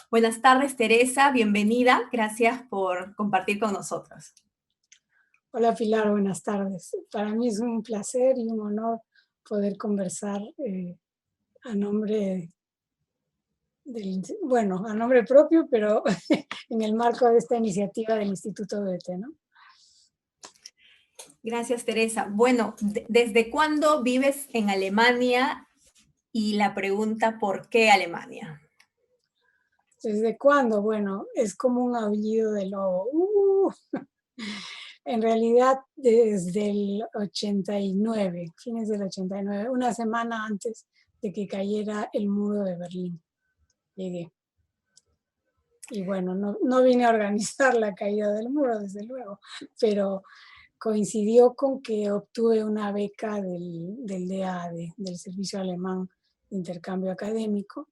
Buenas tardes, Teresa, bienvenida. Gracias por compartir con nosotros. Hola Pilar, buenas tardes. Para mí es un placer y un honor poder conversar a nombre bueno, a nombre propio, pero en el marco de esta iniciativa del Instituto Goethe, ¿no? Gracias, Teresa. Bueno, ¿desde cuándo vives en Alemania? Y la pregunta, ¿por qué Alemania? ¿Desde cuándo? Bueno, es como un aullido de lobo. En realidad, desde el 89, fines del 89, una semana antes de que cayera el muro de Berlín, llegué. Y bueno, no vine a organizar la caída del muro, desde luego, pero coincidió con que obtuve una beca del DAAD, del Servicio Alemán de Intercambio Académico,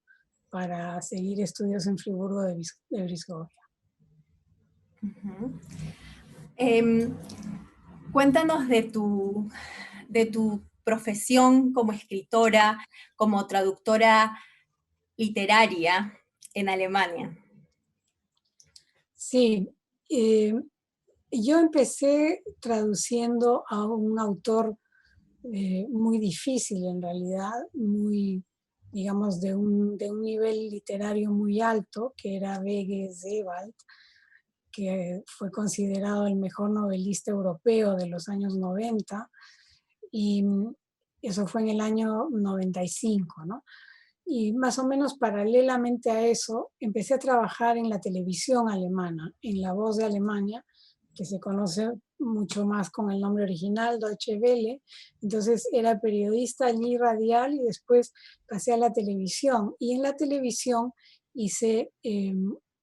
para seguir estudios en Friburgo de Brisgovia. Uh-huh. Eh, Cuéntanos de tu profesión como escritora, como traductora literaria en Alemania. Sí, eh, yo empecé traduciendo a un autor muy difícil en realidad, muy, digamos, de un nivel literario muy alto, que era B.G. Sebald, que fue considerado el mejor novelista europeo de los años 90, y eso fue en el año 95, ¿no? Y más o menos paralelamente a eso, empecé a trabajar en la televisión alemana, en La Voz de Alemania, que se conoce mucho más con el nombre original, Deutsche Welle. Entonces era periodista allí radial y después pasé a la televisión. Y en la televisión hice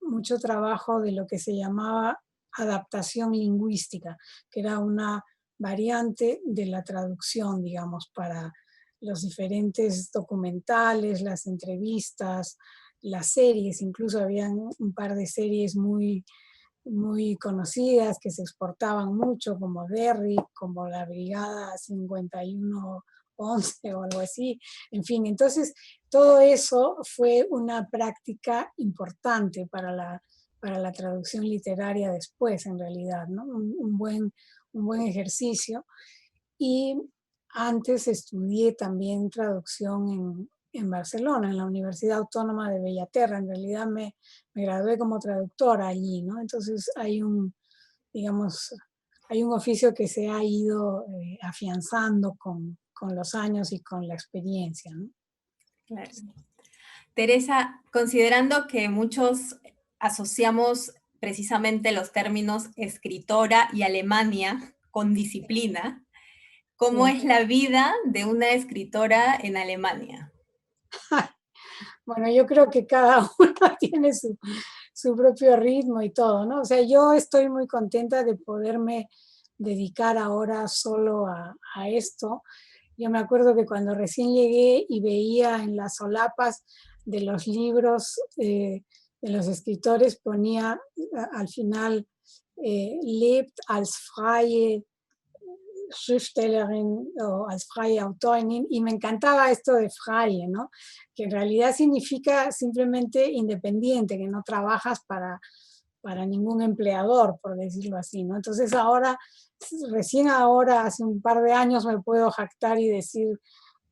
mucho trabajo de lo que se llamaba adaptación lingüística, que era una variante de la traducción, digamos, para los diferentes documentales, las entrevistas, las series, incluso habían un par de series muy conocidas que se exportaban mucho, como Derrick, como la Brigada 5111 o algo así. En fin, entonces todo eso fue una práctica importante para la traducción literaria después, en realidad, ¿no? Un buen ejercicio. Y antes estudié también traducción en Barcelona, en la Universidad Autónoma de Bellaterra. En realidad me gradué como traductora allí, ¿no? Entonces digamos, hay un oficio que se ha ido afianzando con los años y con la experiencia, ¿no? Claro. Teresa, considerando que muchos asociamos precisamente los términos escritora y Alemania con disciplina, ¿cómo Sí. es la vida de una escritora en Alemania? Bueno, yo creo que cada uno tiene su propio ritmo y todo, ¿no? O sea, yo estoy muy contenta de poderme dedicar ahora solo a esto. Yo me acuerdo que cuando recién llegué y veía en las solapas de los libros de los escritores, ponía al final lebt als freie Schriftstellerin o als freie Autorin, y me encantaba esto de freie, ¿no? Que en realidad significa simplemente independiente, que no trabajas para ningún empleador, por decirlo así, ¿no? Entonces ahora, recién ahora, hace un par de años, me puedo jactar y decir,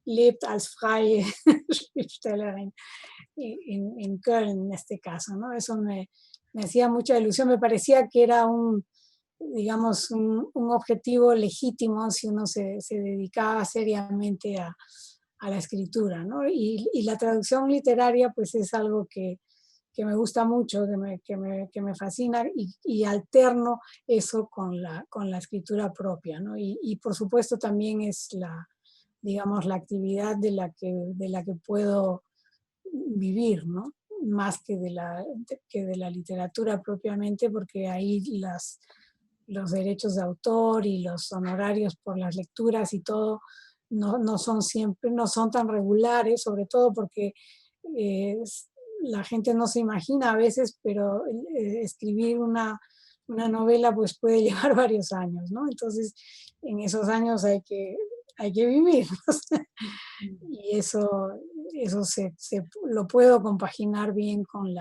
lebt als freie Schriftstellerin en Köln, en este caso, ¿no? Eso me hacía mucha ilusión, me parecía que era digamos, un objetivo legítimo si uno se dedicaba seriamente a la escritura, ¿no? Y la traducción literaria, pues es algo que me gusta mucho, que me fascina y alterno eso con la escritura propia, ¿no? Y por supuesto también es digamos, la actividad de la que puedo vivir, ¿no? Más que de la literatura propiamente, porque ahí los derechos de autor y los honorarios por las lecturas y todo no son siempre, no son tan regulares, sobre todo porque eh, la gente no se imagina a veces, pero escribir una novela pues puede llevar varios años, ¿no? Entonces, en esos años hay que vivir, ¿no? Y eso lo puedo compaginar bien con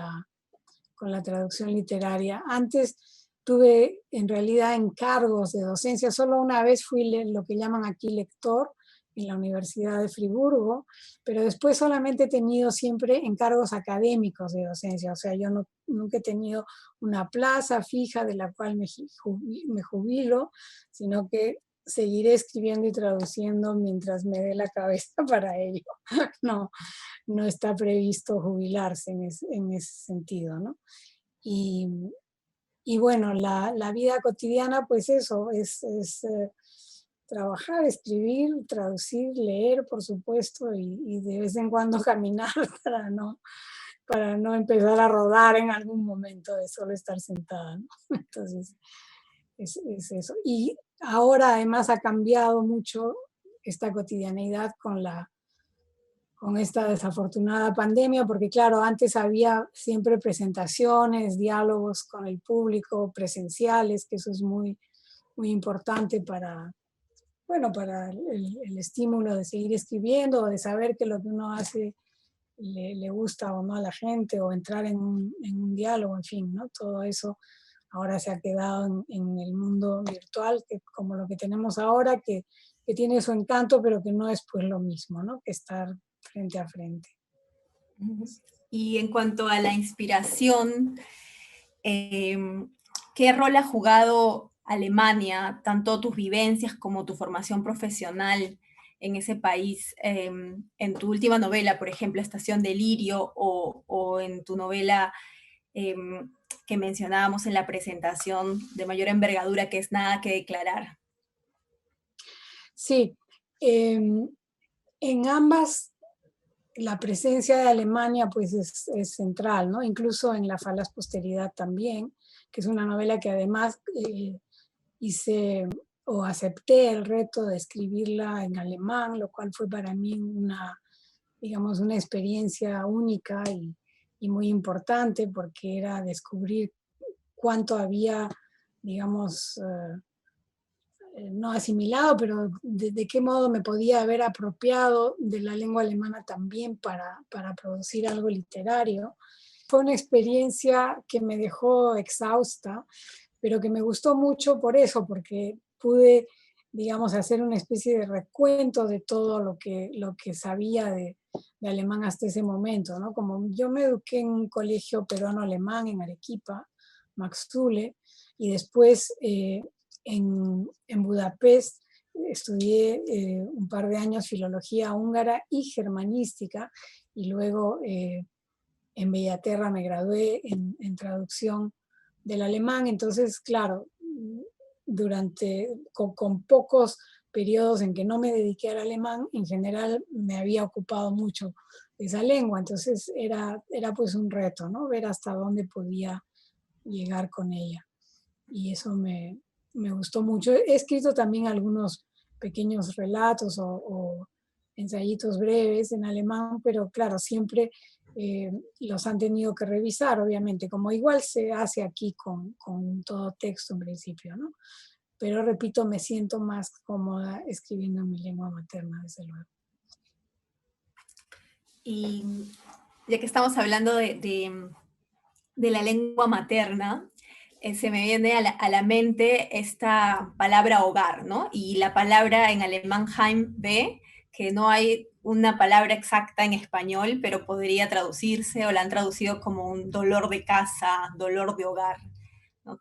con la traducción literaria. Antes tuve en realidad encargos de docencia, solo una vez fui lo que llaman aquí lector en la Universidad de Friburgo, pero después solamente he tenido siempre encargos académicos de docencia, o sea, yo nunca he tenido una plaza fija de la cual me jubilo, sino que seguiré escribiendo y traduciendo mientras me dé la cabeza para ello. No, no está previsto jubilarse en ese sentido, ¿no? Y, y bueno, la vida cotidiana, pues eso, es trabajar, escribir, traducir, leer, por supuesto, y de vez en cuando caminar para no empezar a rodar en algún momento de solo estar sentada, ¿no? Entonces, es eso. Y ahora además ha cambiado mucho esta cotidianidad con esta desafortunada pandemia, porque claro, antes había siempre presentaciones, diálogos con el público, presenciales, que eso es muy, muy importante para, bueno, para el estímulo de seguir escribiendo o de saber que lo que uno hace le gusta o no a la gente, o entrar en un diálogo, en fin, ¿no? Todo eso ahora se ha quedado en el mundo virtual, que, como lo que tenemos ahora, que tiene su encanto, pero que no es pues lo mismo, ¿no? Que estar frente a frente. Y en cuanto a la inspiración, ¿qué rol ha jugado Alemania, tanto tus vivencias como tu formación profesional en ese país? En tu última novela, por ejemplo, Estación de Lirio, o en tu novela que mencionábamos en la presentación de mayor envergadura, que es Nada que declarar. Sí, en ambas la presencia de Alemania pues es central, ¿no? Incluso en La falaz posteridad también, que es una novela que además hice o acepté el reto de escribirla en alemán, lo cual fue para mí digamos, una experiencia única y muy importante, porque era descubrir cuánto había, digamos, no asimilado, pero de qué modo me podía haber apropiado de la lengua alemana también para producir algo literario. Fue una experiencia que me dejó exhausta, pero que me gustó mucho por eso, porque pude, digamos, hacer una especie de recuento de todo lo que sabía de alemán hasta ese momento, ¿no? Como yo me eduqué en un colegio peruano-alemán en Arequipa, Max Thule, y después en Budapest estudié un par de años filología húngara y germanística, y luego en Bellaterra me gradué en traducción del alemán. Entonces, claro, con pocos periodos en que no me dediqué al alemán, en general me había ocupado mucho esa lengua. Entonces era pues un reto, ¿no? Ver hasta dónde podía llegar con ella. Y eso me gustó mucho. He escrito también algunos pequeños relatos o ensayitos breves en alemán, pero claro, siempre los han tenido que revisar, obviamente, como igual se hace aquí con todo texto en principio, ¿no? Pero repito, me siento más cómoda escribiendo en mi lengua materna, desde luego. Y ya que estamos hablando de la lengua materna, se me viene a la mente esta palabra hogar, ¿no? Y la palabra en alemán Heimweh, que no hay una palabra exacta en español, pero podría traducirse, o la han traducido como un dolor de casa, dolor de hogar, ¿no?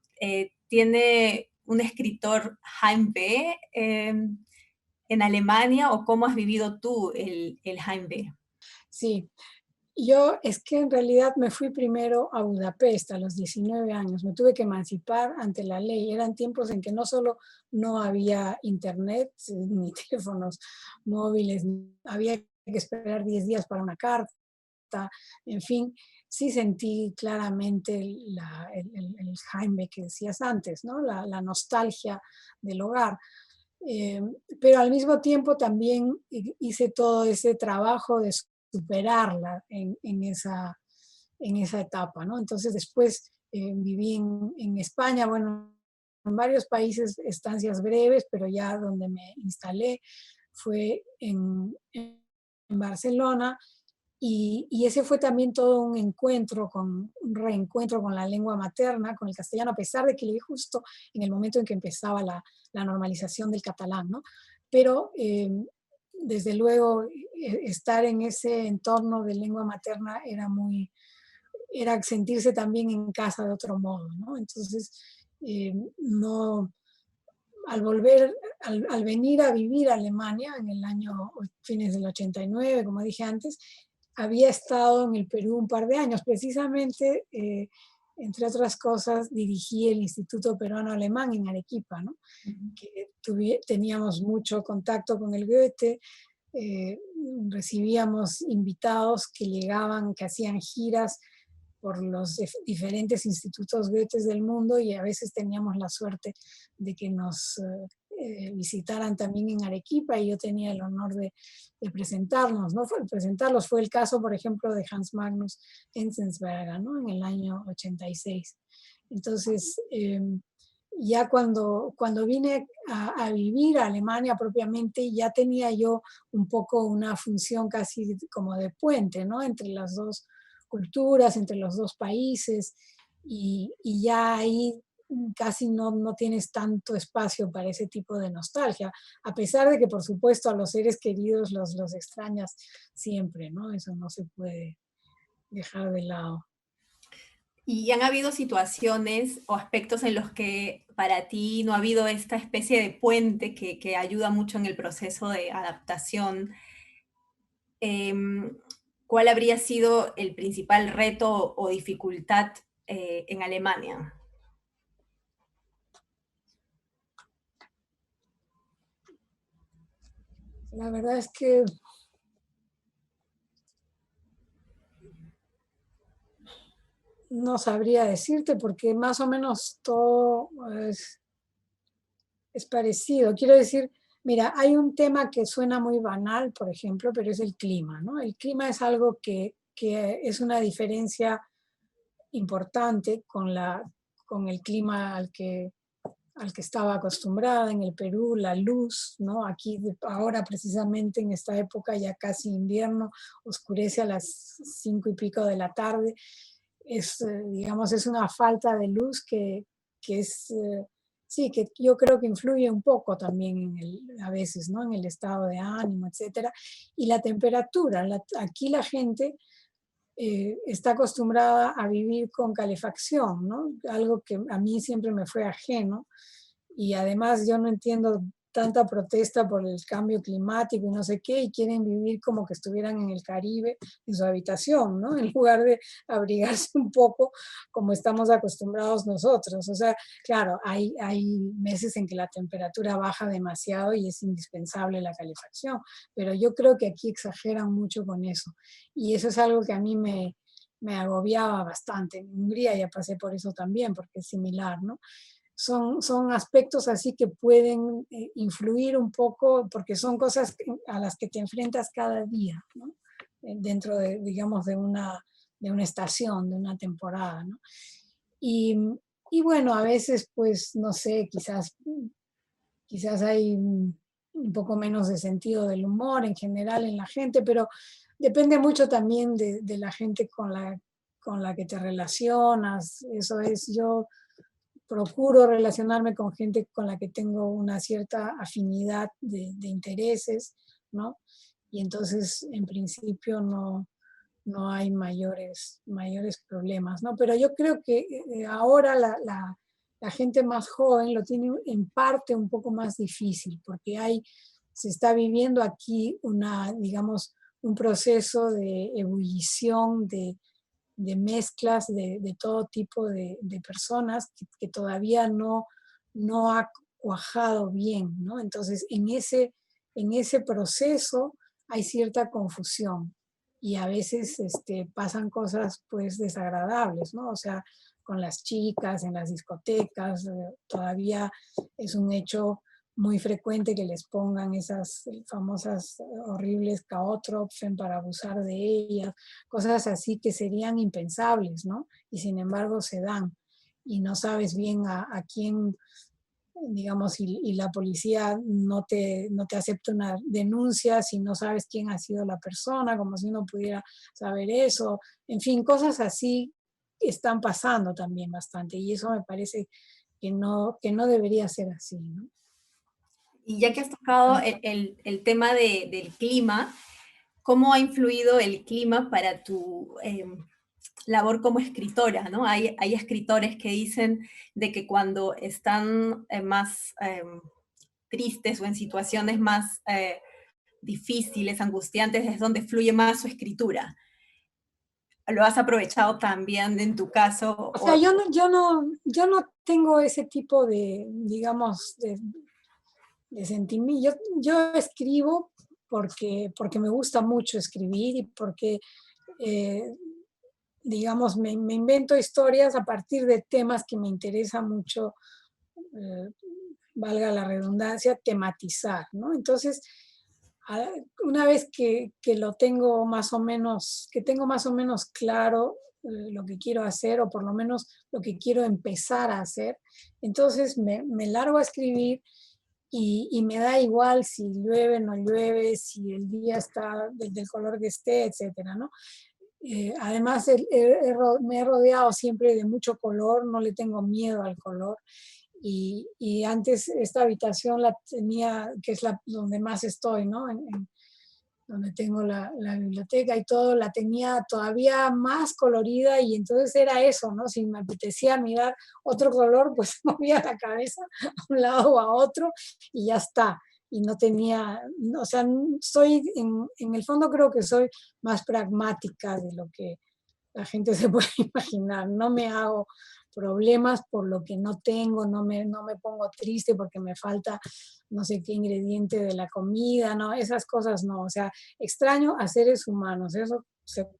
¿Tiene un escritor Heimweh en Alemania, o cómo has vivido tú el Heimweh? Sí, yo es que en realidad me fui primero a Budapest a los 19 años. Me tuve que emancipar ante la ley. Eran tiempos en que no solo no había internet ni teléfonos móviles, había que esperar 10 días para una carta. En fin, sí sentí claramente el Jaime que decías antes, ¿no? La nostalgia del hogar. Eh, pero al mismo tiempo también hice todo ese trabajo de superarla en esa etapa, ¿no? Entonces después viví en España, bueno, en varios países, estancias breves, pero ya donde me instalé fue en Barcelona, Y ese fue también todo un encuentro, un reencuentro con la lengua materna, con el castellano, a pesar de que llegué justo en el momento en que empezaba la normalización del catalán, ¿no? Pero desde luego estar en ese entorno de lengua materna era sentirse también en casa de otro modo, ¿no? Entonces, no, al venir a vivir a Alemania en el año fines del 89, como dije antes, había estado en el Perú un par de años. Precisamente, entre otras cosas, dirigí el Instituto Peruano Alemán en Arequipa, ¿no? Que teníamos mucho contacto con el Goethe, recibíamos invitados que llegaban, que hacían giras por los diferentes institutos Goethe del mundo, y a veces teníamos la suerte de que nos visitaran también en Arequipa, y yo tenía el honor de presentarnos, ¿no? Presentarlos fue el caso, por ejemplo, de Hans Magnus Enzensberger, ¿no? En el año 86. Entonces, ya cuando vine a vivir a Alemania propiamente, ya tenía yo un poco una función casi como de puente, ¿no? Entre las dos culturas, entre los dos países, y ya ahí casi no tienes tanto espacio para ese tipo de nostalgia, a pesar de que por supuesto a los seres queridos los extrañas siempre, ¿no? Eso no se puede dejar de lado. ¿Y han habido situaciones o aspectos en los que para ti no ha habido esta especie de puente que ayuda mucho en el proceso de adaptación? Em, ¿Cuál habría sido el principal reto o dificultad en Alemania? La verdad es que no sabría decirte porque más o menos todo es parecido. Quiero decir, mira, hay un tema que suena muy banal, por ejemplo, pero es el clima, ¿no? El clima es algo que es una diferencia importante con el clima al que estaba acostumbrada en el Perú, la luz, ¿no? Aquí ahora precisamente en esta época ya casi invierno, oscurece a las 5 y pico de la tarde. Digamos, es una falta de luz que es, sí, que yo creo que influye un poco también a veces, ¿no? En el estado de ánimo, etcétera. Y la temperatura, aquí la gente está acostumbrada a vivir con calefacción, ¿no? Algo que a mí siempre me fue ajeno, y además yo no entiendo tanta protesta por el cambio climático y no sé qué, y quieren vivir como que estuvieran en el Caribe, en su habitación, ¿no? En lugar de abrigarse un poco como estamos acostumbrados nosotros. O sea, claro, hay meses en que la temperatura baja demasiado y es indispensable la calefacción, pero yo creo que aquí exageran mucho con eso. Y eso es algo que a mí me agobiaba bastante. En Hungría ya pasé por eso también, porque es similar, ¿no? Son aspectos así que pueden influir un poco, porque son cosas a las que te enfrentas cada día, ¿no? Dentro de, digamos, de una estación, de una temporada, ¿no? Y, y bueno, a veces, pues, no sé, quizás hay un poco menos de sentido del humor en general en la gente, pero depende mucho también de la gente con la que te relacionas. Eso es, yo procuro relacionarme con gente con la que tengo una cierta afinidad de intereses, ¿no? Y entonces, en principio, no hay mayores problemas, ¿no? Pero yo creo que ahora la gente más joven lo tiene en parte un poco más difícil, porque se está viviendo aquí digamos, un proceso de ebullición, de mezclas de todo tipo de personas que todavía no ha cuajado bien, ¿no? Entonces, en ese proceso hay cierta confusión, y a veces pasan cosas pues desagradables, ¿no? O sea, con las chicas en las discotecas, todavía es un hecho muy frecuente que les pongan esas famosas horribles K.O.-Tropfen para abusar de ellas, cosas así que serían impensables, ¿no? Y sin embargo se dan, y no sabes bien a quién digamos, y la policía no te acepta una denuncia si no sabes quién ha sido la persona, como si uno pudiera saber eso. En fin, cosas así están pasando también bastante y eso me parece que no debería ser así, ¿no? Y ya que has tocado el tema del clima, ¿cómo ha influido el clima para tu labor como escritora? ¿No? Hay escritores que dicen de que cuando están más tristes o en situaciones más difíciles, angustiantes, es donde fluye más su escritura. ¿Lo has aprovechado también en tu caso? O sea, yo no tengo ese tipo de, digamos, de sentimiento. Yo escribo porque me gusta mucho escribir y porque, eh, digamos, me invento historias a partir de temas que me interesa mucho, eh, valga la redundancia, tematizar, ¿no? Entonces, ah, una vez que lo tengo más o menos, que tengo más o menos claro lo que quiero hacer o por lo menos lo que quiero empezar a hacer, entonces me largo a escribir y me da igual si llueve, no llueve, si el día está del color que esté, etcétera, ¿no? Además, me he rodeado siempre de mucho color, no le tengo miedo al color. Y antes esta habitación la tenía, que es donde más estoy, ¿no? Donde tengo la biblioteca y todo, la tenía todavía más colorida y entonces era eso, ¿no? Si me apetecía mirar otro color, pues movía la cabeza a un lado o a otro y ya está. Y no tenía, o sea, soy, en el fondo creo que soy más pragmática de lo que la gente se puede imaginar. No me hago problemas por lo que no tengo, no me pongo triste porque me falta no sé qué ingrediente de la comida, no, esas cosas no. O sea, extraño a seres humanos, eso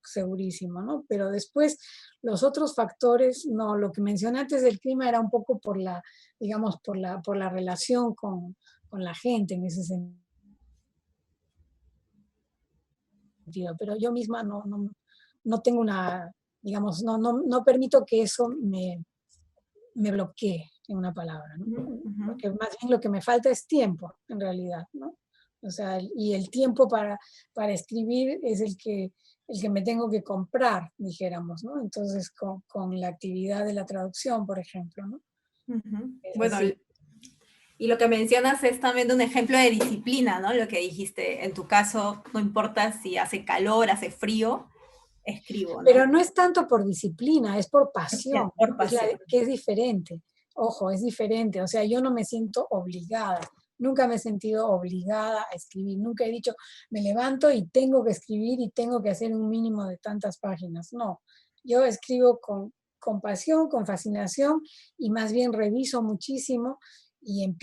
segurísimo, ¿no? Pero después los otros factores, no, lo que mencioné antes del clima era un poco por la, digamos, por la relación con la gente en ese sentido, pero yo misma no tengo una, digamos, no permito que eso me bloquee, en una palabra, ¿no? Ujú, ujú. Porque más bien lo que me falta es tiempo, en realidad, ¿no? O sea, y el tiempo para escribir es el que me tengo que comprar, dijéramos, ¿no? Entonces, con la actividad de la traducción, por ejemplo, ¿no? Ujú. Es Bueno, así. y lo que mencionas es también un ejemplo de disciplina, ¿no? Lo que dijiste, en tu caso, no importa si hace calor, hace frío, escribo, ¿no? Pero no es tanto por disciplina, es por pasión, Por pasión. que es diferente. Ojo, es diferente. O sea, yo no me siento obligada. Nunca me he sentido obligada a escribir. Nunca he dicho, me levanto y tengo que escribir y tengo que hacer un mínimo de tantas páginas. No, yo escribo con pasión, con fascinación y más bien reviso muchísimo y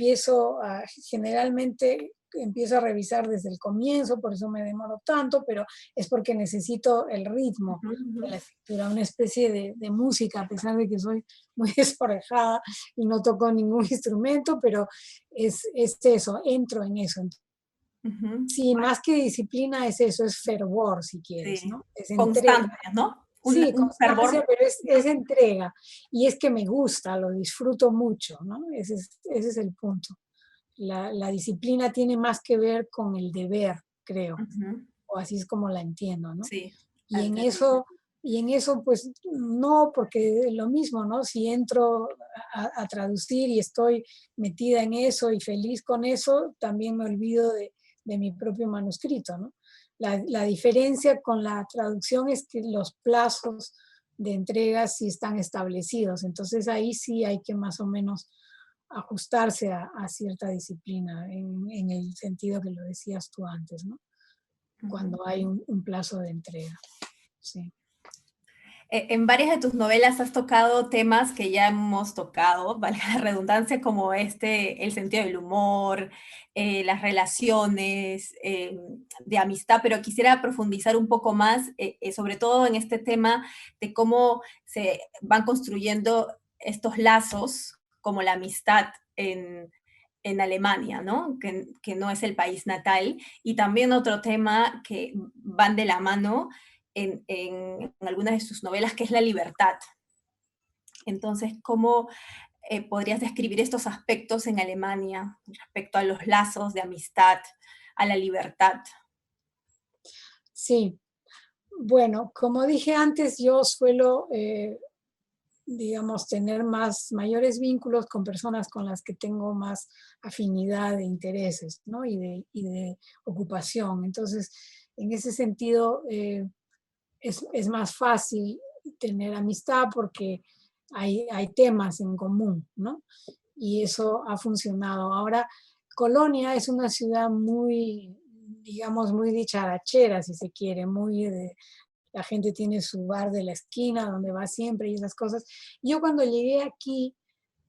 generalmente empiezo a revisar desde el comienzo, por eso me demoro tanto, pero es porque necesito el ritmo Ujú, ujú. de la escritura, una especie de música, a pesar de que soy muy desorejada y no toco ningún instrumento, pero es eso, entro en eso. Ujú. Sí, más que disciplina es eso, es fervor, si quieres, Sí, ¿no? Es entrega. constancia, ¿no? Sí, Un constancia, fervor. pero es entrega. Y es que me gusta, lo disfruto mucho, ¿no? Ese es el punto. La disciplina tiene más que ver con el deber, creo, Ujú. o así es como la entiendo, ¿no? Sí, Y en entendí. eso, y en eso pues no, porque es lo mismo, ¿no? Si entro a traducir y estoy metida en eso y feliz con eso, también me olvido de mi propio manuscrito, ¿no? La diferencia con la traducción es que los plazos de entrega sí están establecidos, entonces ahí sí hay que más o menos ajustarse a cierta disciplina en el sentido que lo decías tú antes, ¿no? Ujú. Cuando hay un plazo de entrega. Sí. En varias de tus novelas has tocado temas que ya hemos tocado, valga la redundancia, como el sentido del humor, las relaciones de amistad, pero quisiera profundizar un poco más, sobre todo en este tema de cómo se van construyendo estos lazos, como la amistad en Alemania, ¿no? Que no es el país natal, y también otro tema que van de la mano en algunas de sus novelas, que es la libertad. Entonces, cómo podrías describir estos aspectos en Alemania respecto a los lazos de amistad, a la libertad? Sí, bueno, como dije antes, yo suelo, digamos, tener mayores vínculos con personas con las que tengo más afinidad de intereses, ¿no? Y de ocupación. Entonces, en ese sentido, es más fácil tener amistad porque hay temas en común, ¿no? Y eso ha funcionado. Ahora, Colonia es una ciudad muy, digamos, muy dicharachera, si se quiere, la gente tiene su bar de la esquina donde va siempre y esas cosas. Yo cuando llegué aquí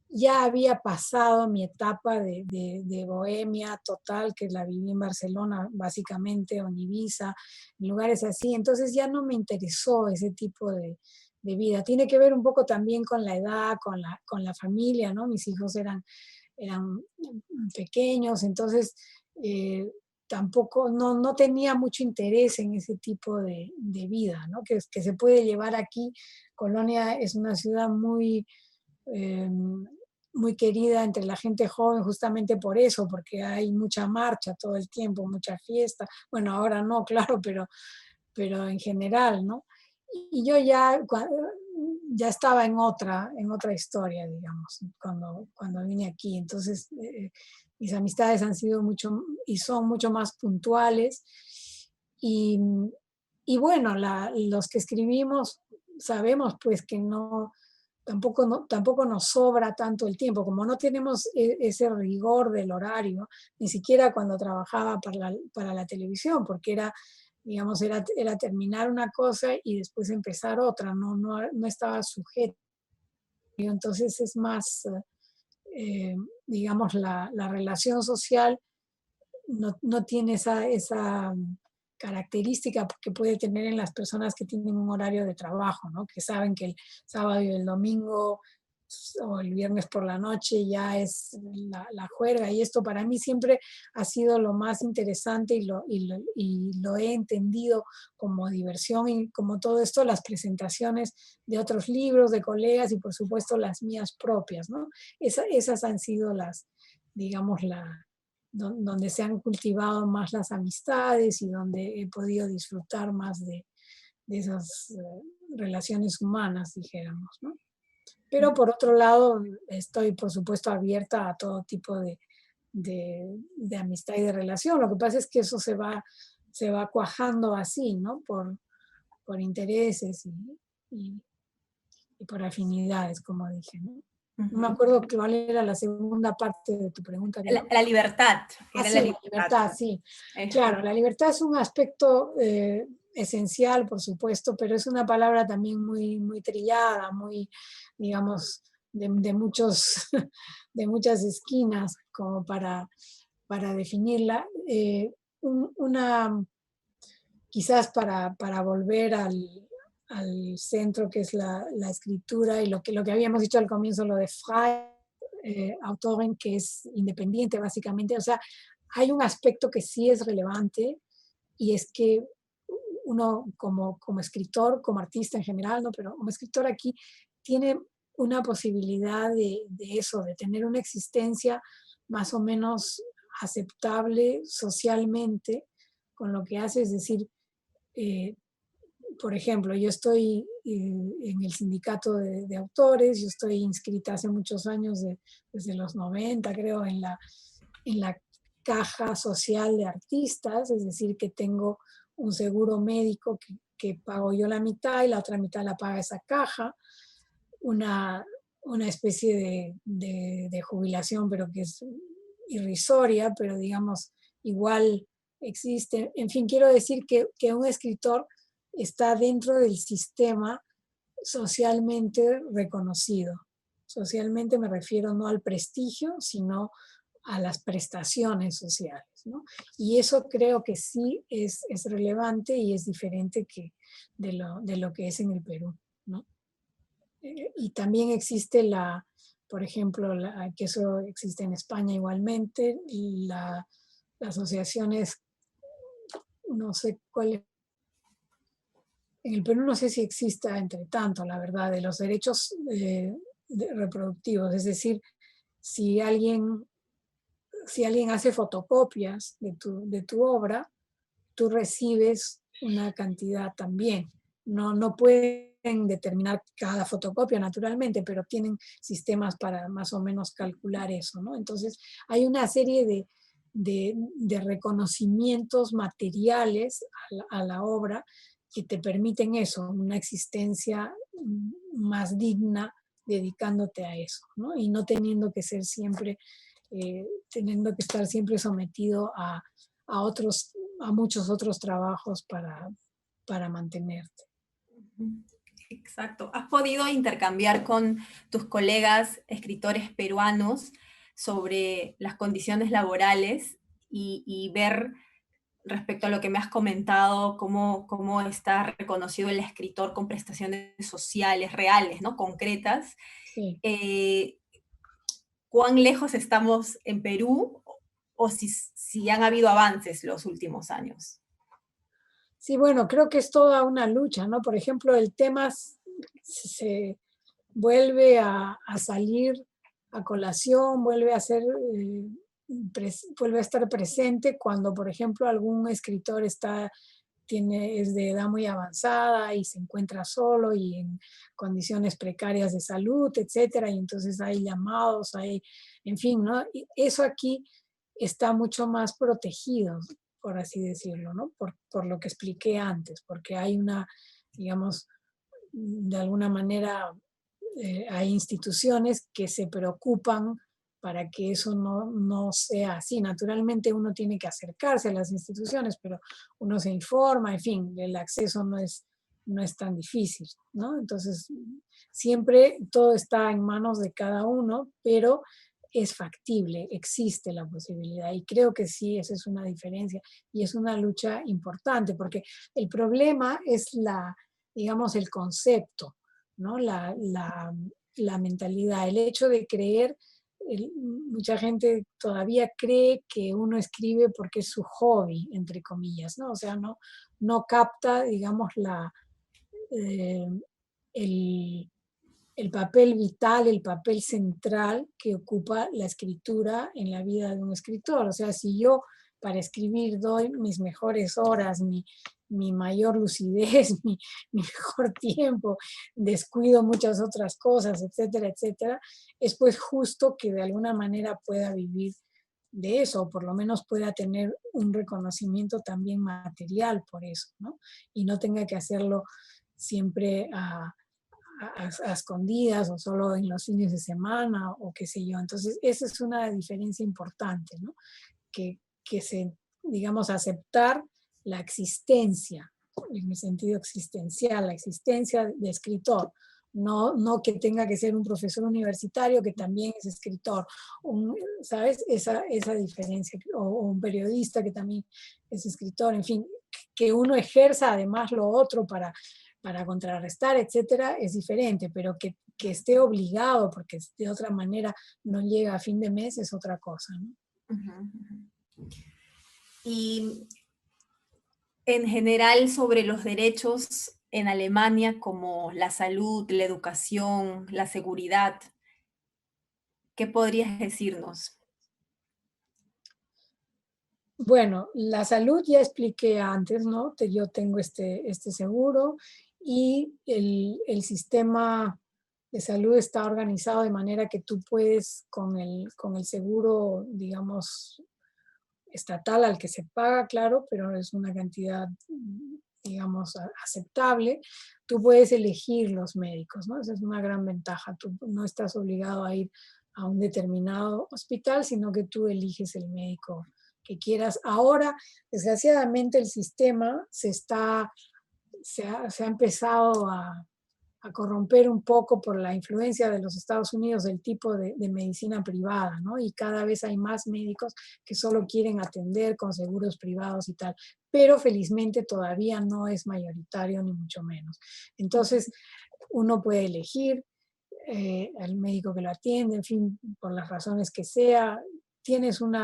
ya había pasado mi etapa de bohemia total, que la viví en Barcelona básicamente, o en Ibiza, en lugares así. Entonces ya no me interesó ese tipo de vida. Tiene que ver un poco también con la edad, con la familia, ¿no? Mis hijos eran pequeños, entonces eh, tampoco, no tenía mucho interés en ese tipo de vida, ¿no? Que se puede llevar aquí. Colonia es una ciudad eh, muy querida entre la gente joven justamente por eso, porque hay mucha marcha todo el tiempo, mucha fiesta. Bueno, ahora no, claro, pero en general, ¿no? Y yo ya estaba en otra historia, digamos, cuando vine aquí. Entonces, mis amistades han sido mucho y son mucho más puntuales. Y, y bueno, los que escribimos sabemos pues que tampoco nos sobra tanto el tiempo, como no tenemos ese rigor del horario, ni siquiera cuando trabajaba para la televisión, porque era terminar una cosa y después empezar otra, no estaba sujeto. Entonces es más, digamos, la relación social no tiene esa característica que puede tener en las personas que tienen un horario de trabajo, ¿no? Que saben que el sábado y el domingo o el viernes por la noche ya es la juerga. Y esto para mí siempre ha sido lo más interesante y lo he entendido como diversión y como todo esto, las presentaciones de otros libros, de colegas y por supuesto las mías propias, ¿no? Esas han sido digamos, donde se han cultivado más las amistades y donde he podido disfrutar más de esas relaciones humanas, dijéramos, ¿no? Pero por otro lado, estoy por supuesto abierta a todo tipo de amistad y de relación. Lo que pasa es que eso se va cuajando así, ¿no? Por intereses y, y por afinidades, como dije, ¿no? No me Ujú. acuerdo cuál era la segunda parte de tu pregunta, La, creo. la libertad, era la Sí, la libertad. libertad, sí. Ajá. Claro, la libertad es un aspecto esencial, por supuesto, pero es una palabra también muy, muy trillada, muy, digamos, de muchas esquinas como para definirla. Quizás para volver al centro que es la escritura y lo que habíamos dicho al comienzo, lo de Frei, Autorin, que es independiente básicamente. O sea, hay un aspecto que sí es relevante y es que uno como escritor, como artista en general, ¿no? Pero como escritor aquí tiene una posibilidad de eso, de tener una existencia más o menos aceptable socialmente con lo que hace, es decir, eh, por ejemplo, yo estoy en el sindicato de autores, yo estoy inscrita hace muchos años, desde los 90 creo, en la caja social de artistas, es decir, que tengo un seguro médico que pago yo la mitad y la otra mitad la paga esa caja, una, una especie de jubilación, pero que es irrisoria, pero digamos, igual existe. En fin, quiero decir que un escritor está dentro del sistema socialmente reconocido. Socialmente me refiero no al prestigio, sino a las prestaciones sociales, ¿no? Y eso creo que sí es relevante y es diferente de lo que es en el Perú, ¿no? Y también existe por ejemplo, que eso existe en España igualmente, la asociación es, no sé cuál es, en el Perú no sé si exista entre tanto, la verdad, de los derechos reproductivos. Es decir, si alguien, si alguien hace fotocopias de tu obra, tú recibes una cantidad también. No pueden determinar cada fotocopia naturalmente, pero tienen sistemas para más o menos calcular eso, ¿no? Entonces, hay una serie de reconocimientos materiales a la obra que te permiten eso, una existencia más digna dedicándote a eso, ¿no? Y no teniendo que ser siempre, teniendo que estar siempre sometido a otros, a muchos otros trabajos para mantenerte. Exacto. ¿Has podido intercambiar con tus colegas escritores peruanos sobre las condiciones laborales y ver respecto a lo que me has comentado, cómo está reconocido el escritor con prestaciones sociales reales, ¿no? Concretas? Sí. Eh, ¿Cuán lejos estamos en Perú o si han habido avances los últimos años? Sí, bueno, creo que es toda una lucha, ¿no? Por ejemplo, el tema se vuelve a salir a colación, vuelve a ser, vuelve a estar presente cuando, por ejemplo, algún escritor es de edad muy avanzada y se encuentra solo y en condiciones precarias de salud, etcétera, y entonces hay llamados, en fin, ¿no? Y eso aquí está mucho más protegido, por así decirlo, ¿no? Por lo que expliqué antes, porque hay una, digamos, de alguna manera, hay instituciones que se preocupan para que eso no sea así. Naturalmente uno tiene que acercarse a las instituciones, pero uno se informa, en fin, el acceso no es tan difícil, ¿no? Entonces, siempre todo está en manos de cada uno, pero es factible, existe la posibilidad. Y creo que sí, esa es una diferencia y es una lucha importante, porque el problema es digamos, el concepto, ¿no? La mentalidad, el hecho de creer, mucha gente todavía cree que uno escribe porque es su hobby, entre comillas, ¿no? O sea, no capta, digamos, eh, el, el papel vital, el papel central que ocupa la escritura en la vida de un escritor. O sea, si yo para escribir doy mis mejores horas, mi mayor lucidez, mi mejor tiempo, descuido muchas otras cosas, etcétera, etcétera, es pues justo que de alguna manera pueda vivir de eso, o por lo menos pueda tener un reconocimiento también material por eso, ¿no? Y no tenga que hacerlo siempre a escondidas o solo en los fines de semana o qué sé yo. Entonces, esa es una diferencia importante, ¿no? Que se, digamos, aceptar la existencia, en el sentido existencial, la existencia de escritor. No que tenga que ser un profesor universitario que también es escritor, ¿sabes? Esa diferencia, o un periodista que también es escritor, en fin, que uno ejerza además lo otro para contrarrestar, etcétera, es diferente, pero que esté obligado porque de otra manera no llega a fin de mes es otra cosa, ¿no? Ujú, ujú. Y en general sobre los derechos en Alemania como la salud, la educación, la seguridad, ¿qué podrías decirnos? Bueno, la salud ya expliqué antes, ¿no? Yo tengo este seguro y el sistema de salud está organizado de manera que tú puedes con el seguro, digamos, estatal al que se paga, claro, pero es una cantidad, digamos, aceptable. Tú puedes elegir los médicos, ¿no? Esa es una gran ventaja. Tú no estás obligado a ir a un determinado hospital, sino que tú eliges el médico que quieras. Ahora, desgraciadamente, el sistema se ha empezado a corromper un poco por la influencia de los Estados Unidos del tipo de medicina privada, ¿no? Y cada vez hay más médicos que solo quieren atender con seguros privados y tal, pero felizmente todavía no es mayoritario ni mucho menos. Entonces, uno puede elegir al médico que lo atiende, en fin, por las razones que sea, tienes un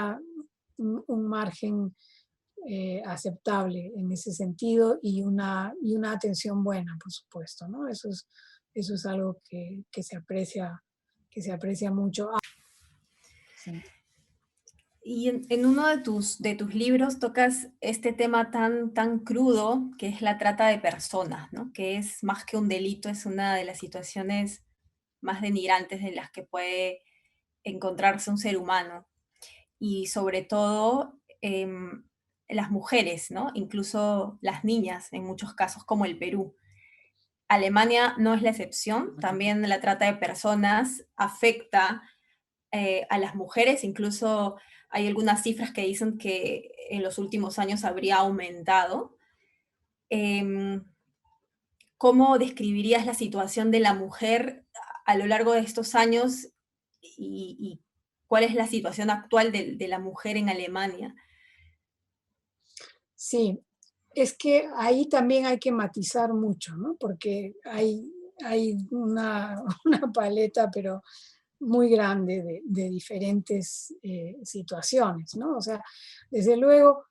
margen aceptable en ese sentido y una atención buena, por supuesto, ¿no? Eso es algo que se aprecia que se aprecia mucho. Sí. Y en uno de tus libros tocas este tema tan crudo que es la trata de personas, ¿no? Que es más que un delito, es una de las situaciones más denigrantes en las que puede encontrarse un ser humano. Y sobre todo las mujeres, ¿no? Incluso las niñas, en muchos casos, como el Perú. Alemania no es la excepción, también la trata de personas afecta a las mujeres, incluso hay algunas cifras que dicen que en los últimos años habría aumentado. Em, ¿Cómo describirías la situación de la mujer a lo largo de estos años y cuál es la situación actual de la mujer en Alemania? Sí, es que ahí también hay que matizar mucho, ¿no? Porque hay una, una paleta, pero muy grande de diferentes situaciones, ¿no? O sea, desde luego,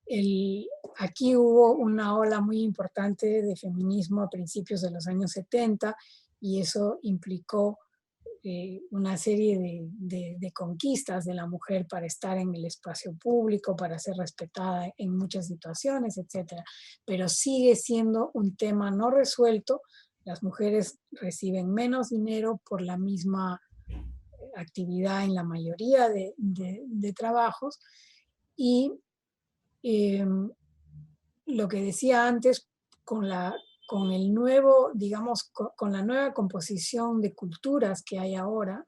el, aquí hubo una ola muy importante de feminismo a principios de los años 70 y eso implicó una serie de conquistas de la mujer para estar en el espacio público, para ser respetada en muchas situaciones, etcétera. Pero sigue siendo un tema no resuelto. Las mujeres reciben menos dinero por la misma actividad en la mayoría de trabajos y eh, lo que decía antes, con, la, con el nuevo, digamos, con la nueva composición de culturas que hay ahora,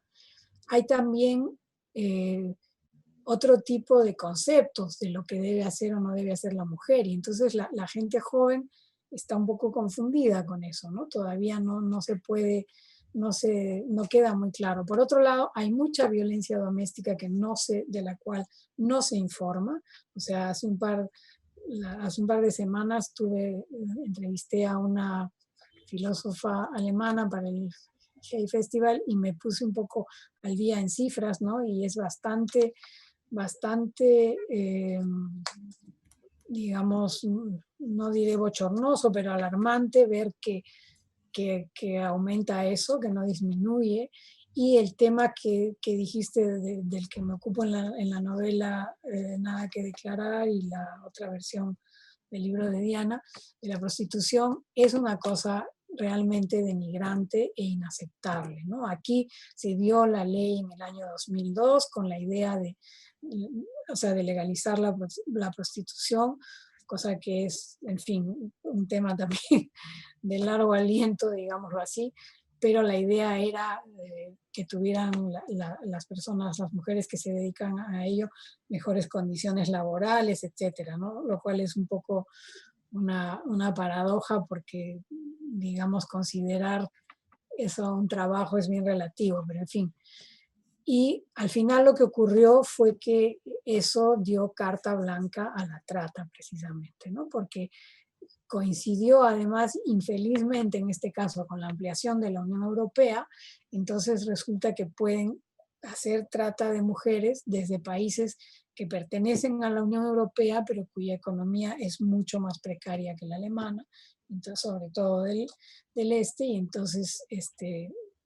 hay también otro tipo de conceptos de lo que debe hacer o no debe hacer la mujer. Y entonces la gente joven está un poco confundida con eso, ¿no? Todavía no se puede, no queda muy claro. Por otro lado, hay mucha violencia doméstica que de la cual no se informa. O sea, hace un par de semanas entrevisté a una filósofa alemana para el Hey Festival y me puse un poco al día en cifras, ¿no? Y es bastante, digamos, no diré bochornoso, pero alarmante ver que aumenta eso, que no disminuye. Y el tema que dijiste del que me ocupo en la novela Nada que declarar y la otra versión del libro de Diana, de la prostitución, es una cosa realmente denigrante e inaceptable, ¿no? Aquí se dio la ley en el año 2002 con la idea o sea, de legalizar la prostitución, cosa que es, en fin, un tema también de largo aliento, digámoslo así, pero la idea era que tuvieran las personas, las mujeres que se dedican a ello, mejores condiciones laborales, etcétera, ¿no? Lo cual es un poco una paradoja porque, digamos, considerar eso un trabajo es bien relativo, pero en fin. Y al final lo que ocurrió fue que eso dio carta blanca a la trata, precisamente, ¿no? Porque coincidió además, infelizmente en este caso, con la ampliación de la Unión Europea, entonces resulta que pueden hacer trata de mujeres desde países que pertenecen a la Unión Europea, pero cuya economía es mucho más precaria que la alemana, entonces, sobre todo del este, y entonces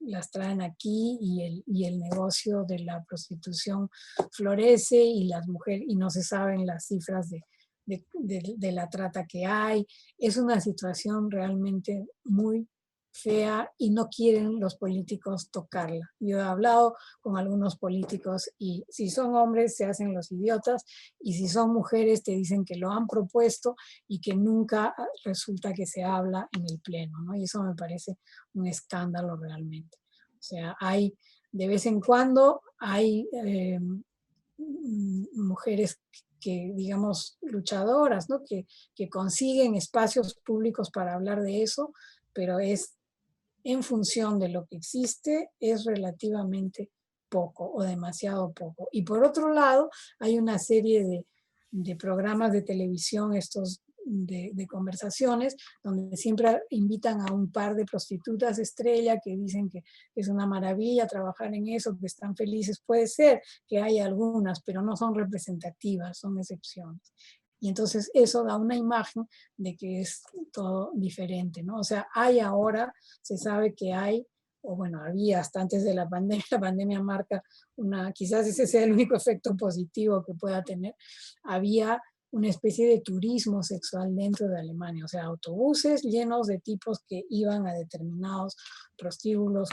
las traen aquí y el negocio de la prostitución florece y las mujeres, y no se saben las cifras de la trata que hay. Es una situación realmente muy fea y no quieren los políticos tocarla. Yo he hablado con algunos políticos y si son hombres se hacen los idiotas y si son mujeres te dicen que lo han propuesto y que nunca resulta que se habla en el pleno, ¿no? Y eso me parece un escándalo realmente. O sea, de vez en cuando hay mujeres que, digamos, luchadoras, ¿no? Que consiguen espacios públicos para hablar de eso, pero es en función de lo que existe, es relativamente poco o demasiado poco. Y por otro lado, hay una serie de programas de televisión, estos de conversaciones, donde siempre invitan a un par de prostitutas estrella que dicen que es una maravilla trabajar en eso, que están felices. Puede ser que haya algunas, pero no son representativas, son excepciones. Y entonces eso da una imagen de que es todo diferente, ¿no? O sea, se sabe que hay o bueno, había hasta antes de la pandemia, la pandemia marca quizás ese sea el único efecto positivo que pueda tener, había una especie de turismo sexual dentro de Alemania, o sea, autobuses llenos de tipos que iban a determinados prostíbulos,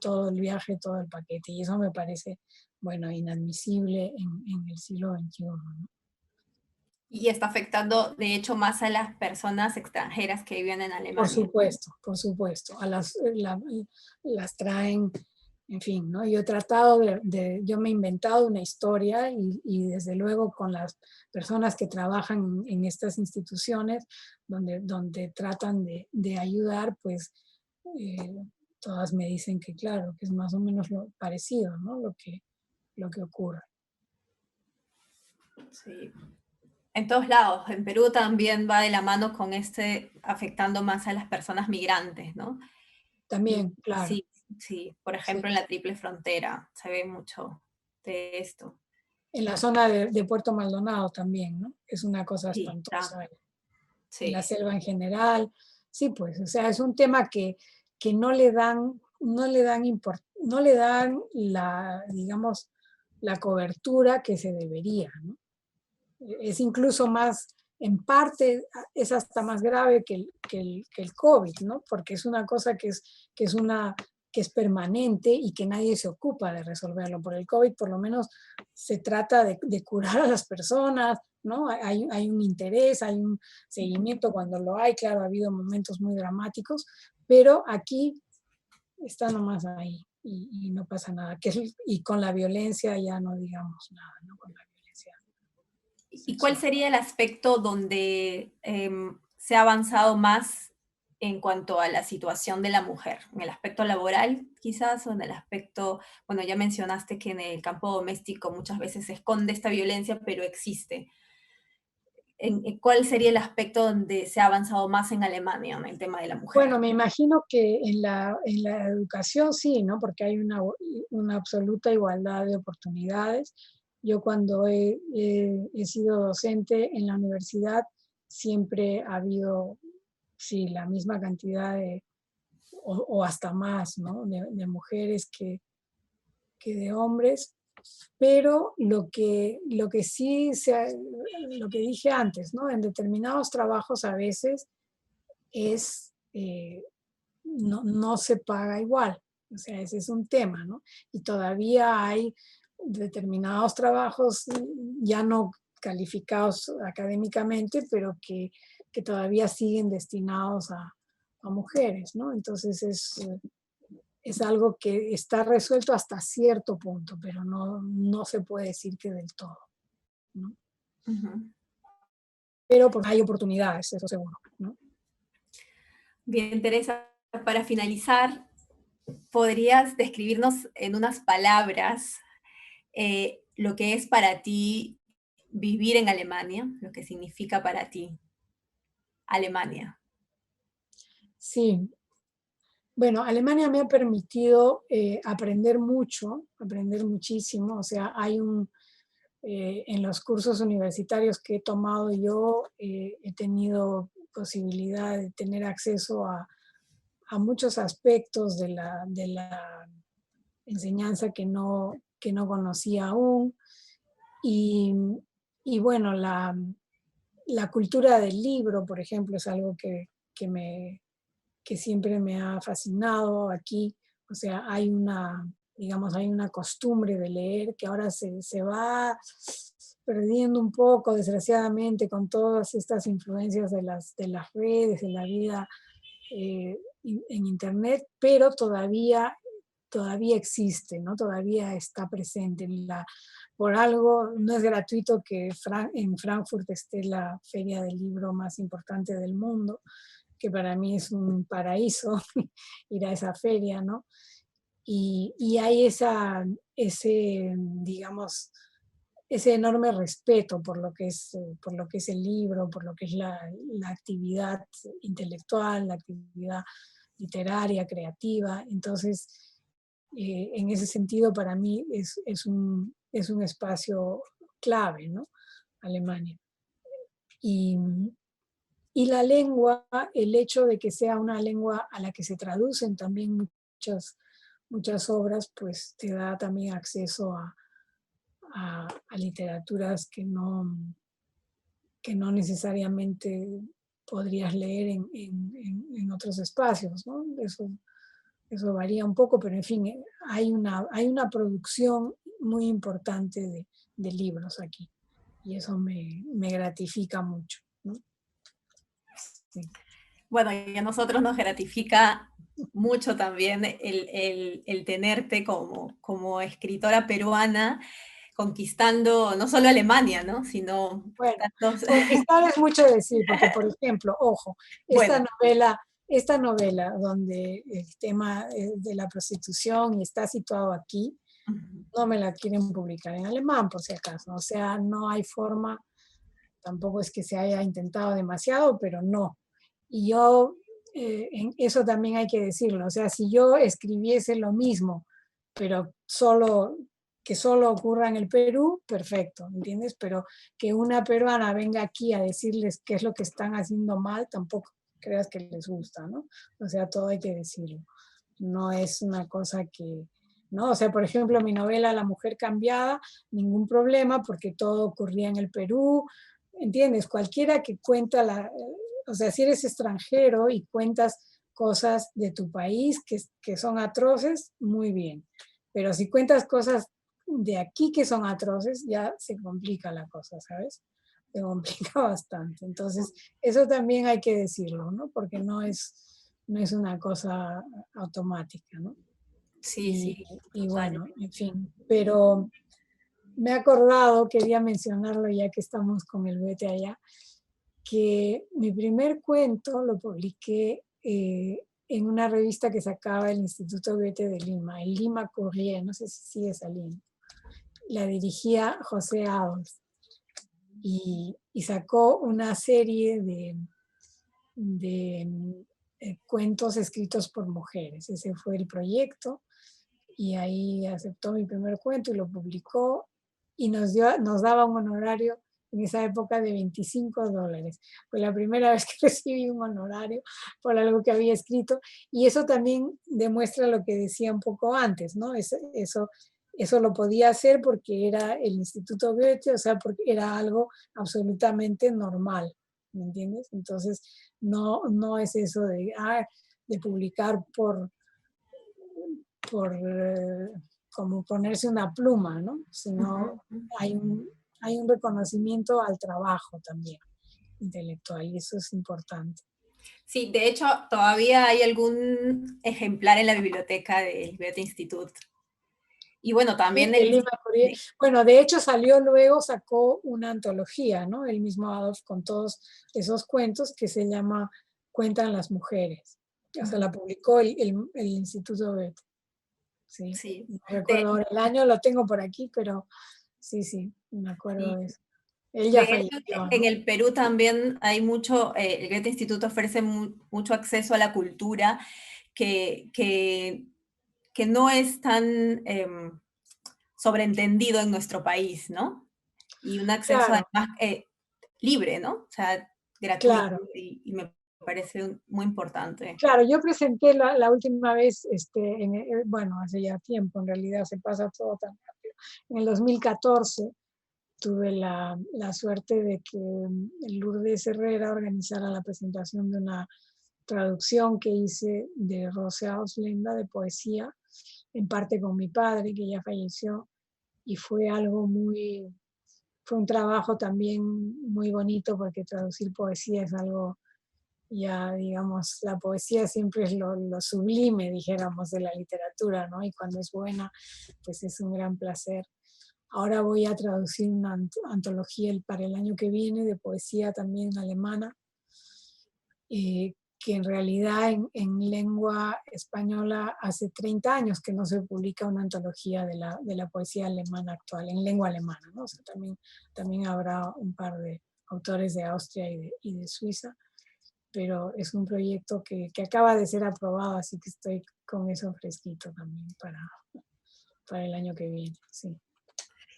todo el viaje, todo el paquete, y eso me parece, bueno, inadmisible en el siglo XXI, ¿no? Y está afectando, de hecho, más a las personas extranjeras que viven en Alemania. Por supuesto, las traen, en fin, ¿no? Yo he tratado yo me he inventado una historia y desde luego con las personas que trabajan en estas instituciones donde tratan de ayudar, pues eh, todas me dicen que claro, que es más o menos lo parecido, ¿no? Lo que ocurre. Sí. En todos lados, en Perú también va de la mano con afectando más a las personas migrantes, ¿no? Y También, claro, sí, sí, por ejemplo, sí. en la Triple Frontera se ve mucho de esto. En la zona de Puerto Maldonado también, ¿no? Es una cosa Sí, espantosa. En la sí. selva en general. Sí, pues, o sea, es un tema que no le dan la, digamos, la cobertura que se debería, ¿no? Es incluso más, en parte, es hasta más grave que el COVID, ¿no? Porque es una cosa que es permanente y que nadie se ocupa de resolverlo. Por el COVID, por lo menos, se trata de curar a las personas, ¿no? Hay un interés, hay un seguimiento cuando lo hay. Claro, ha habido momentos muy dramáticos, pero aquí está nomás ahí y no pasa nada. Y con la violencia ya no digamos nada, ¿no? Con la violencia ¿Y cuál sexual. sería el aspecto donde se ha avanzado más en cuanto a la situación de la mujer? ¿En el aspecto laboral quizás o en el aspecto, bueno, ya mencionaste que en el campo doméstico muchas veces se esconde esta violencia, pero existe? ¿Cuál sería el aspecto donde se ha avanzado más en Alemania en el tema de la mujer? Bueno, me imagino que en la educación sí, ¿no? Porque hay una absoluta igualdad de oportunidades. Yo cuando he sido docente en la universidad, siempre ha habido, sí, la misma cantidad o hasta más, ¿no? De mujeres que de hombres, pero lo que sí, lo que dije antes, ¿no? En determinados trabajos a veces es, no se paga igual. O sea, ese es un tema, ¿no? Y todavía hay determinados trabajos ya no calificados académicamente, pero que todavía siguen destinados a mujeres, ¿no? Entonces es algo que está resuelto hasta cierto punto, pero no se puede decir que del todo, ¿no? Ujú. Pero pues, hay oportunidades, eso seguro, ¿no? Bien, Teresa, para finalizar, ¿podrías describirnos en unas palabras lo que es para ti vivir en Alemania, lo que significa para ti Alemania? Sí, bueno, Alemania me ha permitido aprender mucho, aprender muchísimo. O sea, en los cursos universitarios que he tomado yo, he tenido posibilidad de tener acceso a muchos aspectos de la enseñanza que no conocía aún. Y, y bueno, la cultura del libro, por ejemplo, es algo que siempre me ha fascinado aquí. O sea, digamos, hay una costumbre de leer que ahora se va perdiendo un poco, desgraciadamente, con todas estas influencias de las redes, de la vida en Internet, pero todavía existe, ¿no? Todavía está presente. Por algo, no es gratuito que en Frankfurt esté la feria del libro más importante del mundo, que para mí es un paraíso ir a esa feria, ¿no? Y hay digamos, ese enorme respeto por lo que es el libro, por lo que es la actividad intelectual, la actividad literaria, creativa. Entonces, en ese sentido, para mí es un espacio clave, ¿no? Alemania. Y, y la lengua, el hecho de que sea una lengua a la que se traducen también muchas obras, pues te da también acceso a literaturas que no necesariamente podrías leer en otros espacios, ¿no? Eso varía un poco, pero en fin, hay una producción muy importante de libros aquí y eso me gratifica mucho, ¿no? Sí. Bueno, y a nosotros nos gratifica mucho también el tenerte como escritora peruana conquistando no solo Alemania, ¿no? Sino Bueno, tantos... conquistar es mucho decir, porque por ejemplo, ojo, Bueno, esta novela donde el tema de la prostitución y está situado aquí, no me la quieren publicar en alemán, por si acaso. O sea, no hay forma, tampoco es que se haya intentado demasiado, pero no. Y yo, eso también hay que decirlo. O sea, si yo escribiese lo mismo, pero que solo ocurra en el Perú, perfecto, ¿entiendes? Pero que una peruana venga aquí a decirles qué es lo que están haciendo mal, tampoco creas que les gusta, ¿no? O sea, todo hay que decirlo. No es una cosa que, ¿no? O sea, por ejemplo, mi novela La mujer cambiada, ningún problema porque todo ocurría en el Perú, ¿entiendes? Cualquiera que cuenta o sea, si eres extranjero y cuentas cosas de tu país que son atroces, muy bien. Pero si cuentas cosas de aquí que son atroces, ya se complica la cosa, ¿sabes? Se complica bastante. Entonces, eso también hay que decirlo, ¿no? Porque no es una cosa automática, ¿no? sí, Y, sí, y total. bueno, en fin, pero me he acordado, quería mencionarlo ya que estamos con el Vete Allá, que mi primer cuento lo publiqué en una revista que sacaba el Instituto Goethe de Lima, el Lima Courier, no sé si sigue saliendo. La dirigía José Ábalos y sacó una serie de cuentos escritos por mujeres. Ese fue el proyecto y ahí aceptó mi primer cuento y lo publicó y nos daba un honorario en esa época de $25. Fue la primera vez que recibí un honorario por algo que había escrito y eso también demuestra lo que decía un poco antes, ¿no? Eso lo podía hacer porque era el Instituto Goethe, o sea, porque era algo absolutamente normal, ¿me entiendes? Entonces, no es eso de publicar por como ponerse una pluma, ¿no? Sino Ujú. hay un reconocimiento al trabajo también intelectual y eso es importante. Sí, de hecho, todavía hay algún ejemplar en la biblioteca del Goethe Institut. Y bueno, Sí, también de Lima Courier. Bueno, de hecho salió luego, sacó una antología, ¿no? El mismo Adolf con todos esos cuentos que se llama Cuentan las mujeres. O sea, la publicó el Instituto Goethe. Sí, sí. no De, recuerdo ahora el año, lo tengo por aquí, pero sí, me acuerdo sí. de eso. Él De ya hecho, falleció, en ¿no? el Perú también hay mucho, el Goethe Instituto ofrece mucho acceso a la cultura que, que, que no es tan sobreentendido en nuestro país, ¿no? Y un acceso Claro, además libre, ¿no? O sea, gratuito claro. y me parece muy importante. Claro, yo presenté la última vez, bueno, hace ya tiempo, en realidad se pasa todo tan rápido. En el 2014 tuve la suerte de que Lourdes Herrera organizara la presentación de una traducción que hice de Rosa Auslenda de poesía, en parte con mi padre, que ya falleció, y fue un trabajo también muy bonito porque traducir poesía es algo ya, digamos, la poesía siempre es lo sublime, dijéramos, de la literatura, ¿no? Y cuando es buena, pues es un gran placer. Ahora voy a traducir una antología para el año que viene de poesía también alemana, que en realidad en lengua española hace 30 años que no se publica una antología de la poesía alemana actual, en lengua alemana, ¿no? O sea, también habrá un par de autores de Austria y de Suiza, pero es un proyecto que acaba de ser aprobado, así que estoy con eso fresquito también para el año que viene, sí.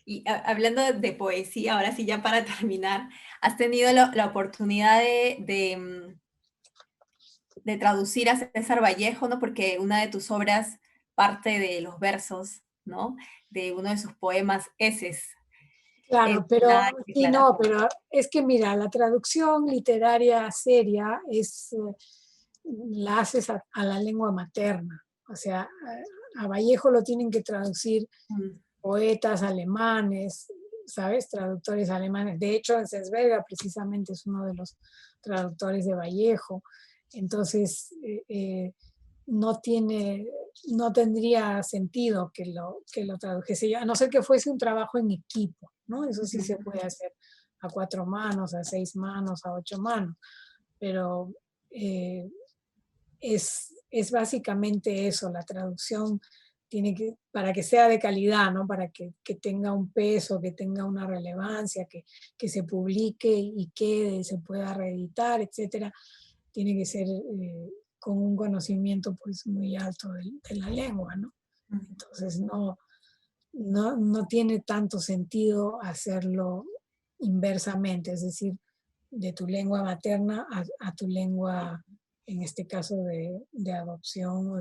Y hablando de poesía, ahora sí ya para terminar, ¿has tenido la oportunidad de traducir a César Vallejo, ¿no? Porque una de tus obras parte de los versos, ¿no? De uno de sus poemas, Eses. Claro, pero Nada que sí, declarar. no, pero es que mira, la traducción literaria seria es, la haces a la lengua materna. O sea, a Vallejo lo tienen que traducir Mm, poetas alemanes, ¿sabes? Traductores alemanes. De hecho, Enzensberger precisamente es uno de los traductores de Vallejo. Entonces, no tiene, no tendría sentido que lo tradujese yo, a no ser que fuese un trabajo en equipo, ¿no? Eso sí se ujú. puede hacer a 4 manos, a 6 manos, a 8 manos, pero eh, es básicamente eso, la traducción tiene que, para que sea de calidad, ¿no? Para que tenga un peso, que tenga una relevancia, que se publique y quede, se pueda reeditar, etcétera, tiene que ser con un conocimiento pues muy alto de la lengua, ¿no? Entonces no tiene tanto sentido hacerlo inversamente, es decir, de tu lengua materna a tu lengua, en este caso de adopción o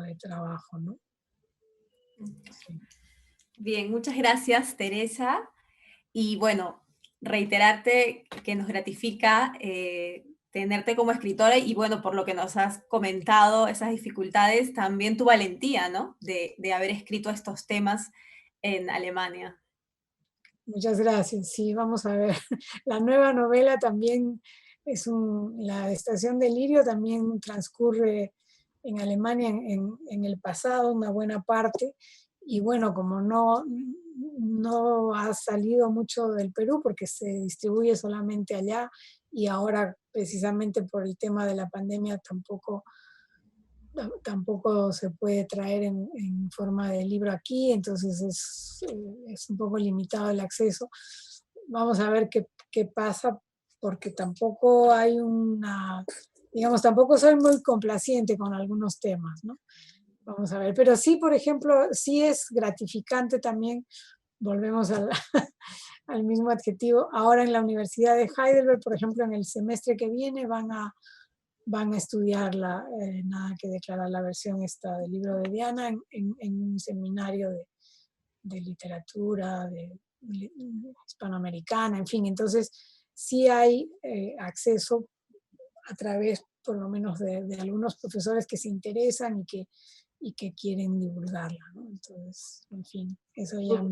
de trabajo, ¿no? Sí. Bien, muchas gracias, Teresa. Y bueno, reiterarte que nos gratifica tenerte como escritora y bueno, por lo que nos has comentado, esas dificultades, también tu valentía, ¿no? De haber escrito estos temas en Alemania. Muchas gracias. Sí, vamos a ver. La nueva novela también la Estación de Lirio también transcurre en Alemania en el pasado, una buena parte. Y bueno, como no ha salido mucho del Perú porque se distribuye solamente allá y ahora precisamente por el tema de la pandemia tampoco se puede traer en forma de libro aquí, entonces es un poco limitado el acceso. Vamos a ver qué pasa, porque tampoco hay digamos, tampoco soy muy complaciente con algunos temas, ¿no? Vamos a ver, pero sí, por ejemplo, sí es gratificante también, volvemos al mismo adjetivo, ahora en la Universidad de Heidelberg, por ejemplo, en el semestre que viene van a estudiar nada que declarar la versión esta del libro de Diana en un seminario de literatura, hispanoamericana, en fin. Entonces, sí hay acceso a través, por lo menos, de algunos profesores que se interesan y que quieren divulgarla, ¿no? Entonces, en fin, eso ya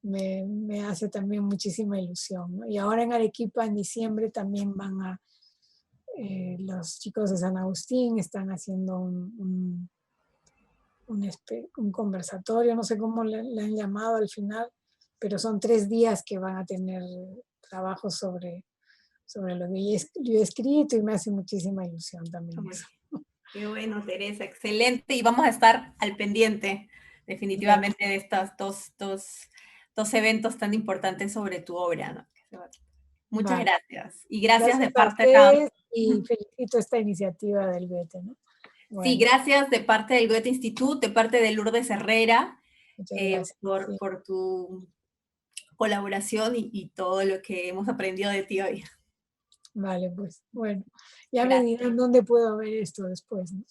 me hace también muchísima ilusión, ¿no? Y ahora en Arequipa, en diciembre, también los chicos de San Agustín están haciendo un conversatorio, no sé cómo le han llamado al final, pero son 3 días que van a tener trabajo sobre lo que yo he escrito y me hace muchísima ilusión también Ay, eso. qué bueno, Teresa, excelente. Y vamos a estar al pendiente, Ya, definitivamente, de estos dos eventos tan importantes sobre tu obra, ¿no? Muchas vale. gracias. Y gracias de Gracias a parte acá. ustedes y felicito esta iniciativa del Goethe, ¿no? Sí, Bueno, gracias de parte del Goethe Institut, de parte de Lourdes Herrera, muchas gracias. por, Sí, por tu colaboración y todo lo que hemos aprendido de ti hoy. vale, pues bueno, ya me Gracias. dirán dónde puedo ver esto después, ¿no?